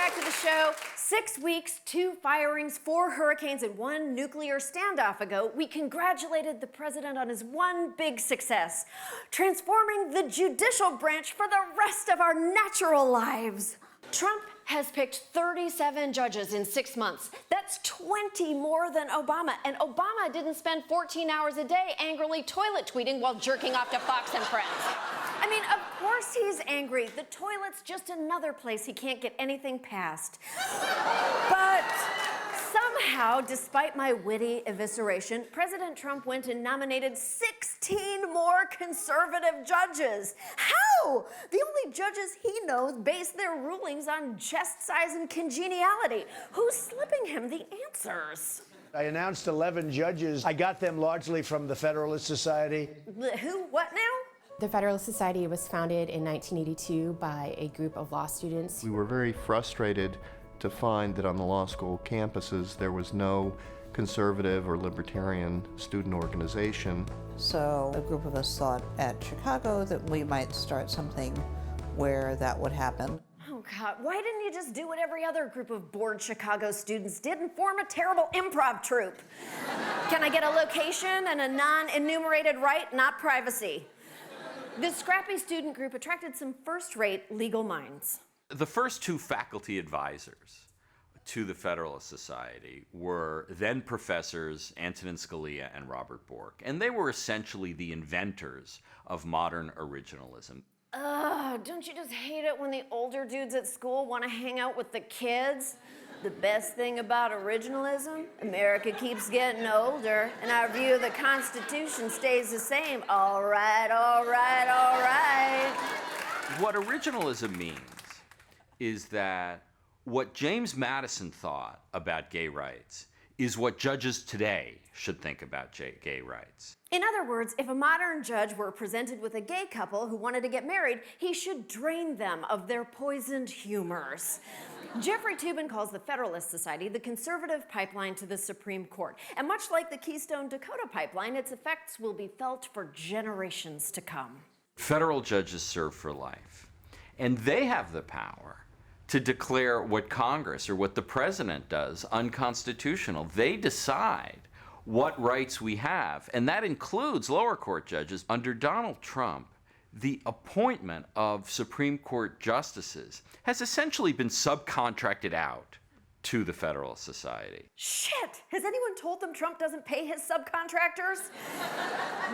back to the show. 6 weeks, 2 firings, 4 hurricanes, and 1 nuclear standoff ago, we congratulated the president on his one big success, transforming the judicial branch for the rest of our natural lives. Trump has picked 37 judges in 6 months. That's 20 more than Obama. And Obama didn't spend 14 hours a day angrily toilet tweeting while jerking off to Fox and Friends. I mean, of course he's angry. The toilet's just another place he can't get anything past. But somehow, despite my witty evisceration, President Trump went and nominated 16 more conservative judges. How? The only judges he knows base their rulings on chest size and congeniality. Who's slipping him the answers? I announced 11 judges. I got them largely from the Federalist Society. Who? What now? The Federalist Society was founded in 1982 by a group of law students. We were very frustrated to find that on the law school campuses there was no conservative or libertarian student organization. So a group of us thought at Chicago that we might start something where that would happen. Oh, God, why didn't you just do what every other group of bored Chicago students did and form a terrible improv troupe? Can I get a location and a non-enumerated right, not privacy? This scrappy student group attracted some first-rate legal minds. The first 2 faculty advisors to the Federalist Society were then professors Antonin Scalia and Robert Bork, and they were essentially the inventors of modern originalism. Ugh, don't you just hate it when the older dudes at school want to hang out with the kids? The best thing about originalism, America keeps getting older, and our view of the Constitution stays the same. All right, all right, all right. What originalism means is that what James Madison thought about gay rights is what judges today should think about gay rights. In other words, if a modern judge were presented with a gay couple who wanted to get married, he should drain them of their poisoned humors. Jeffrey Toobin calls the Federalist Society the conservative pipeline to the Supreme Court. And much like the Keystone Dakota pipeline, its effects will be felt for generations to come. Federal judges serve for life, and they have the power to declare what Congress or what the president does unconstitutional. They decide what rights we have, and that includes lower court judges. Under Donald Trump, the appointment of Supreme Court justices has essentially been subcontracted out to the Federalist Society. Shit! Has anyone told them Trump doesn't pay his subcontractors?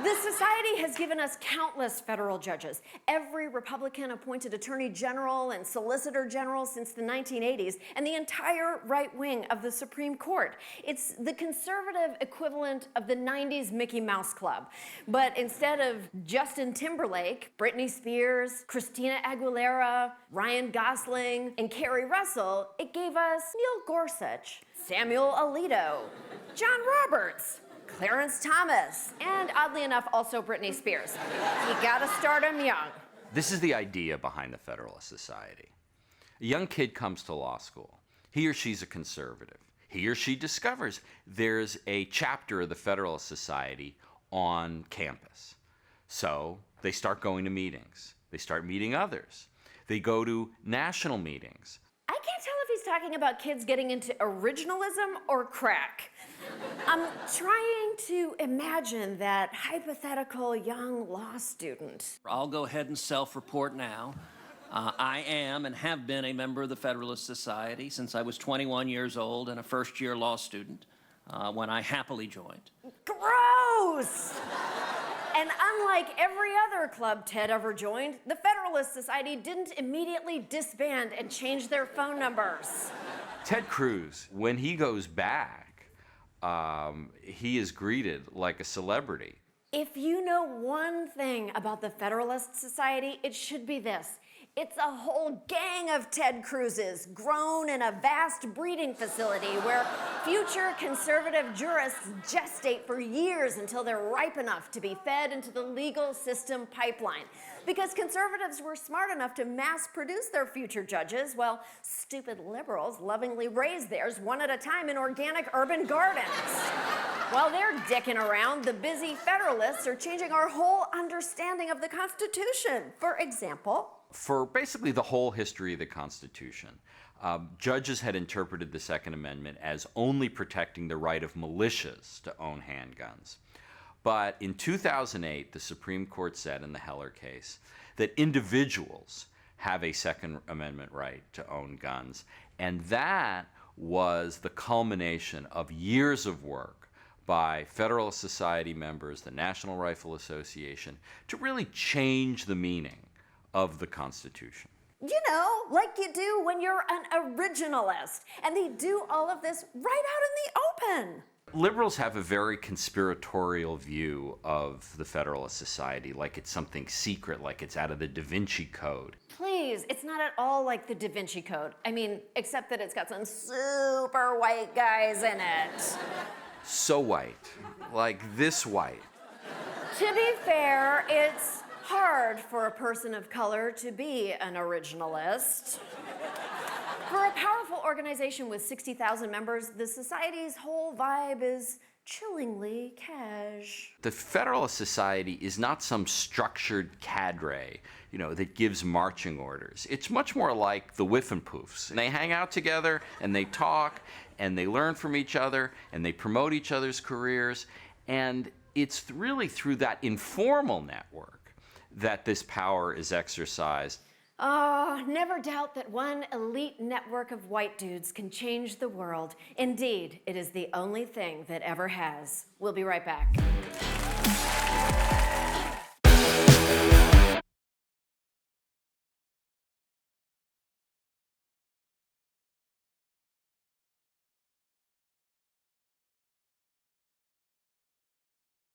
The society has given us countless federal judges. Every Republican appointed attorney general and solicitor general since the 1980s, and the entire right wing of the Supreme Court. It's the conservative equivalent of the 90s Mickey Mouse Club. But instead of Justin Timberlake, Britney Spears, Christina Aguilera, Ryan Gosling, and Kerry Russell, it gave us Neil Gorsuch, Samuel Alito, John Roberts, Clarence Thomas, and oddly enough, also Britney Spears. You gotta start them young. This is the idea behind the Federalist Society. A young kid comes to law school. He or she's a conservative. He or she discovers there's a chapter of the Federalist Society on campus. So they start going to meetings. They start meeting others. They go to national meetings. I can't tell if he's talking about kids getting into originalism or crack. I'm trying to imagine that hypothetical young law student. I'll go ahead and self-report now. I am and have been a member of the Federalist Society since I was 21 years old and a first-year law student when I happily joined. Gross! And unlike every other club Ted ever joined, the Federalist Society didn't immediately disband and change their phone numbers. Ted Cruz, when he goes back, he is greeted like a celebrity. If you know one thing about the Federalist Society, it should be this. It's a whole gang of Ted Cruzes grown in a vast breeding facility where future conservative jurists gestate for years until they're ripe enough to be fed into the legal system pipeline. Because conservatives were smart enough to mass produce their future judges, while stupid liberals lovingly raise theirs one at a time in organic urban gardens. While they're dicking around, the busy Federalists are changing our whole understanding of the Constitution. For example, for basically the whole history of the Constitution, judges had interpreted the Second Amendment as only protecting the right of militias to own handguns. But in 2008, the Supreme Court said in the Heller case that individuals have a Second Amendment right to own guns, and that was the culmination of years of work by Federalist Society members, the National Rifle Association, to really change the meaning of the Constitution. You know, like you do when you're an originalist. And they do all of this right out in the open. Liberals have a very conspiratorial view of the Federalist Society, like it's something secret, like it's out of the Da Vinci Code. Please, it's not at all like the Da Vinci Code. I mean, except that it's got some super white guys in it. So white, like this white. To be fair, it's hard for a person of color to be an originalist. For a powerful organization with 60,000 members, the Society's whole vibe is chillingly cash. The Federalist Society is not some structured cadre, that gives marching orders. It's much more like the Whiffenpoofs. And they hang out together, and they talk, and they learn from each other, and they promote each other's careers. And it's really through that informal network that this power is exercised. Oh, never doubt that one elite network of white dudes can change the world. Indeed, it is the only thing that ever has. We'll be right back.